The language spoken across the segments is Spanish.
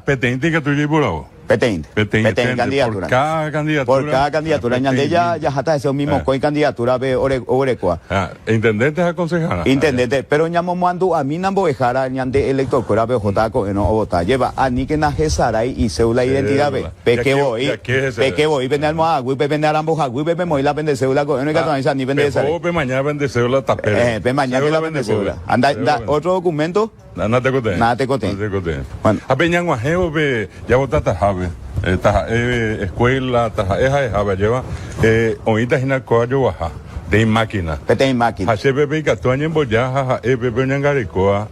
Petente que tú llevas por ahí. Petente candidatura. Por cada candidatura. Por cada candidatura. Ñande ya hasta ese mismo con candidatura de Orecua. Intendente es aconsejada. Intendente, pero ñamo mando a mí nambo dejara ñande elector cora be jota con no vota. Lleva a ni que na gesaray y cédula identidad be. Peque voy vender almohada, güey vender ambos, güey vender moila vender cédula con no que ni vender esa. Pe mañana vender cédula tapera. Pe mañana la vender cédula. Anda otro documento. Nada te conté. Nada te conté. Bueno, a peñan guajeo be ya votata habe. Escuela, lleva ahorita en el coayo baja de máquina. Pete máquina. Hace bebé que tú añen boya, bebé ñangaricoa,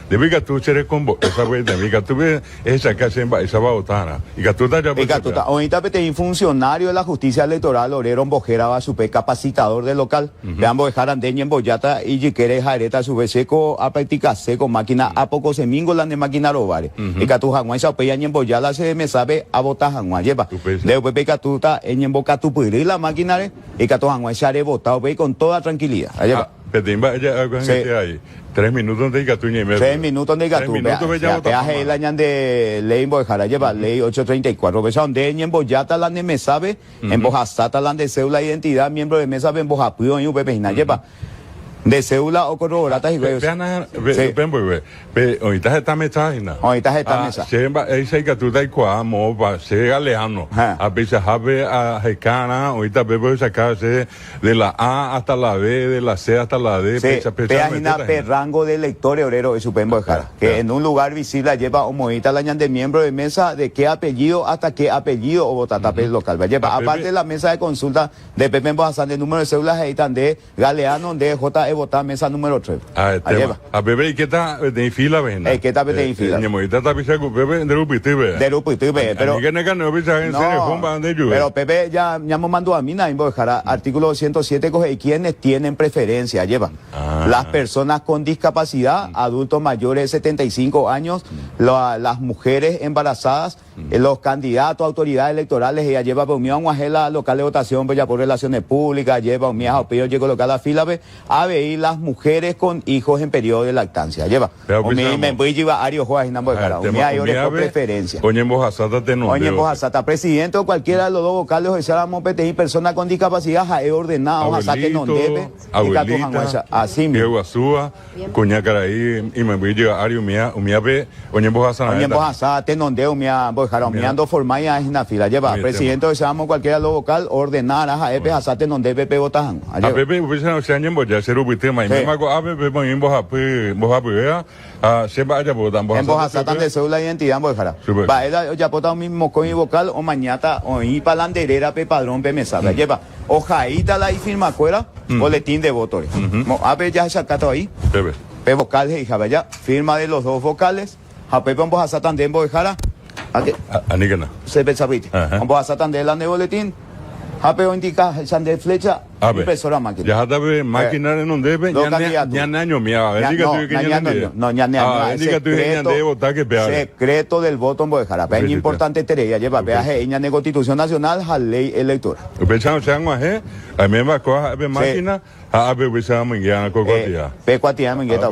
de que tú seres con esa vez de que tú ves esa que hacen esa botana y que tú estás ya. Ahorita pete funcionario de la justicia electoral, Orero Bojera va a su capacitador del local, de ambos dejaran de en boyata y quiere jareta su vez seco a practicar seco máquina a poco se mingo la de máquina robare. Y que tú janguay sa peya en boyala se me sabe a botar janguay lleva. De bebé que tú está en boca tu pudir la máquina y que todos han se votado con toda tranquilidad. Allá ahí. 3 minutos de Icatú. 3 minutos de Icatú. Peaje el año de ley Bojara lleva ley 834. Besón de en Boyata la de me sabe, en Bojasata la de cédula de identidad, miembro de mesa en Bojapío y Upepejina lleva. De cédula o corroboratas y güeyes. Ahorita está mechajina. Ahorita está mesa. Ese que tú te cuamo, se alejando. A veces a Jecana, ahorita bebo sacarse de la A hasta la B, de la C hasta la D. Página rango de electores orero de Supembo de Jara. Que en un lugar visible lleva homoita la de miembro de mesa de qué apellido hasta qué apellido o botatapel local. Lleva aparte de la mesa de consulta de Pepe Bojazán de número de cédulas de Galeano de J. Votar mesa número 3. A bebé, ¿y qué está de fila, ven? ¿Qué está de fila? Ñemorita está pisando bebé de Rupitibe. De Rupitibe, pero. Pero Pepe ya me mandó a mí, nadie voy a dejar artículo 207, coge quienes tienen preferencia, llevan. Las personas con discapacidad, adultos mayores de 75 años, las mujeres embarazadas, los candidatos, autoridades electorales, ella lleva por mí a una local de votación, ya por relaciones públicas, lleva un miajo, pero llego local a fila, a ver las mujeres con hijos en periodo de lactancia. Lleva. Me voy a llevar a Ario Juárez, no por preferencia. Oye, en Bojazata te no. Oye, en Bojazata, presidente o cualquiera de los dos vocales, o sea, PTI, personas con discapacidad, he ordenado, Bojazata que no debe. Así mismo. Azúa, Cuñacaraí, y me voy a llevar a Ario Mía, ve, oye, en Bojazata. Oye, en Bojazata te no debo, ando formaya en la fila. Lleva, presidente o sea, cualquiera de los vocales, ordenar a Epe, Hazate no debe, votar. A Pepe, se añen ya ser tema y me mago a Pepe, en Bojapea, se vaya votando. En Bojazata de cédula de identidad, Bojara. Va, ya votado mismo con mi vocal o mañana o ir para la anderera, pe padrón, pe mesada. Lleva, hojaíta la y firma cuera, boletín de votos. A ver, ya se acató ahí. Pe vocales y ya, firma de los dos vocales. A Pepe en Bojazata de Bojara. Anígana. Se ve sabite. En Bojazata de la de boletín. Apeo indica de flecha, impresora máquina. Ya está máquina en donde debe, ya año mía. Secreto del voto en Bojara. Es importante tener, lleva viaje en la Constitución Nacional, a ley electoral. Pensamos que a mí me va a coger máquina, a ver, se llama en Cocuatía. Pepe Cuatía, Mingueta,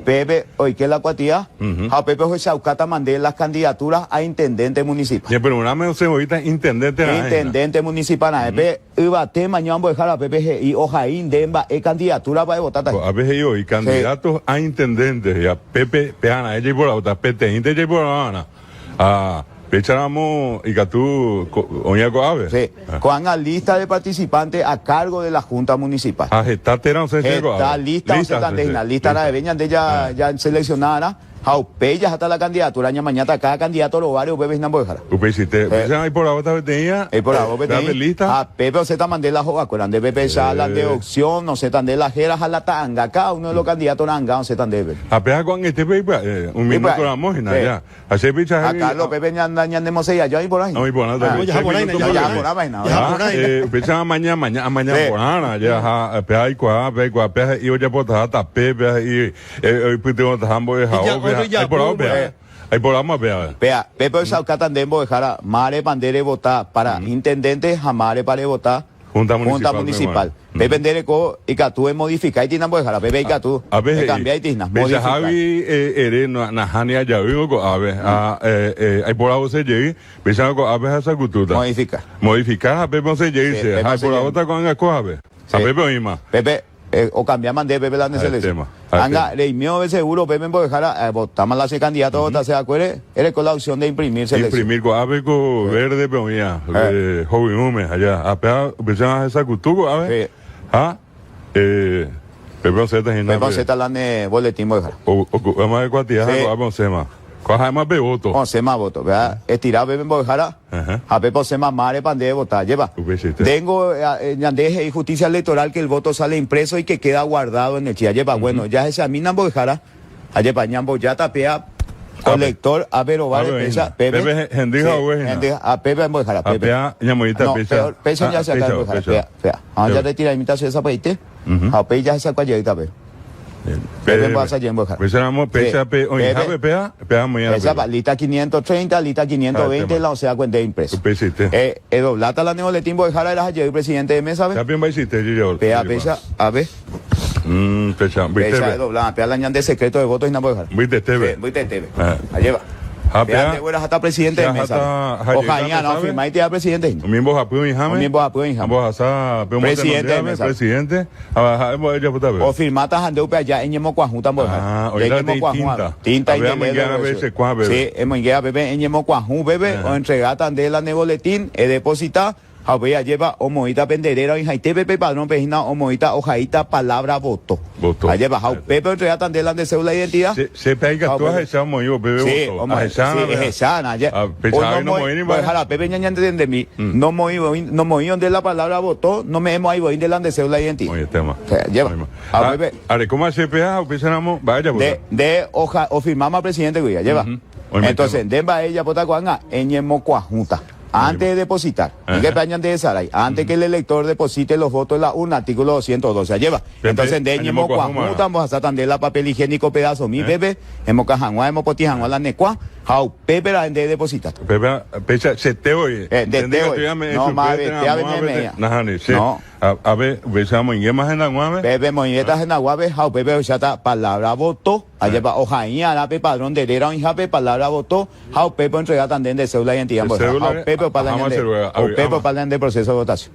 Pepe, hoy que la Cuatía, a Pepe Josaucata mandé las candidaturas a intendente municipal. Pero una menos ahorita intendente municipal, Pepe, iba tema, mañana voy a dejar a Pepe y Ojaín, Demba, candidatura para votar. A veces yo, y candidatos a intendentes, y a Pepe, Peana, ella y por la otra, Pepe, ella y por la Ana, Pecháramos y que tú, Oñaco Ave. Sí, con la lista de participantes a cargo de la Junta Municipal. Está lista la de Beñas de ya seleccionada. Jaupeyas hasta la candidatura, mañana cada candidato lo varios bebés no dejar. Ahí por la otra tenía. Por la otra lista. A Pepe se te mandé la joga, de Pepe ya la de opción, no se tan de las jeras a la tanga, cada uno de los candidatos anga, no se tan de. A Pepe con este Pepe, un minuto la mojina ya. Así picha. A Carlos Pepe ya de Mosella, ya hay por ahí. No, y por nada. Ya por ahí. Picha mañana por nada, ya Pepe Pepe y oye por hasta Pepe y Pepe tambo de Jaú. Ahí por vamos a ver. Pepe Saucatán de dejar Mare Pandere votar para intendente, Jamare para votar Junta municipal. Pepe Ndereco y Catú modificar y tiene dejar. Pepe y Catú. A ver, cambiar y tiene modificar. Javi ere na hania ya vivo con ave. Hay por ahí se llegue. Pensaba con ave a esa cultura. Modificar a Pepe se llegue. Hay por ahí otra con el ave. A Pepe o Ima. Pepe o cambiaman de Pepe la selección. Anga, le mío de seguro Pepe puede dejar votamos la candidato vota se acuerde. Eres con la opción de imprimir selección. Imprimir con ave con verde pero mía. Joven hume allá. A pensaba a esa cultura ave. Pepe Z Pepe Z la ne boletín voy a dejar. O más de cuatía con Sema. Coja más de voto. Con Sema voto, ¿verdad? Estirar Pepe voy a dejar. A Pepe Sema mare pande votar, lleva. Tengo deje y justicia electoral que el voto sale impreso y que queda guardado en el chía. Lleva, bueno, ya se examina voy a dejar. Allá pañambo ya tapea colector a ver pesa Pepe Hendija o a Pepe voy a dejar. Pepe ñamorita pesa. Pesa ya se acaba de dejar. Ya retira imitación esa peite. A Pepe ya se sacó ayer Pepe. Pepe va a salir en Bojar. Pensamos pesa pe o hija pea muy esa lista 530, lista 520 la o sea cuenta impreso. Doblata la neoletín Bojar era ayer presidente de mesa. También va a existir yo. Pea pesa a ver. Pesa doblada, pea la ñan de secreto de votos y no Bojar. Viste TV. Allá va. Pea de hasta presidente de mesa. Ojalá no firma y te da presidente. Mismo apoyo en Jame. Mismo apoyo en Jame. Presidente de mesa. Presidente. O firmata handeu pe allá en Ñemo Cuajunta Bojar. Tinta y sí, hemos llegado bebé en Ñemo Cuajú bebé o entregata de la neboletín deposita. Había lleva o moita penderera y jaite Pepe padrón pejina o moita hojaita palabra voto. Allá bajado Pepe entrega tan delante de cédula de identidad. Se pega tú a esa moyo Pepe voto. Sí, esa allá. No dejar Pepe ñaña de mí. No moí de la palabra voto, no me hemos ido delante de cédula de identidad. Oye, tema. Lleva. A Pepe. Are cómo se pega o pensamos vaya de hoja o firmamos al presidente que lleva. Entonces, demba ella pota cuanga en Ñemo Cuajunta. Antes de depositar, ¿qué pañan de Saray? Antes que el elector deposite los votos en la urna, artículo 212, lleva. Entonces, de Ñemo Cuajuta, vamos a estar tan la papel higiénico pedazo, mi bebé, hemos cajangua, hemos potijangua la necua, how Pepe la de depositar. Pepe, pecha, se te oye. No, más, te ha venido. No. A ver, besamos en yemas en la guave. Pepe, moñetas en la guave, how Pepe, ya está, palabra voto, allá va, ojaña, la pe padrón de era un jape, palabra voto, how Pepe entrega tan de cédula de identidad, how Pepe para el proceso de votación.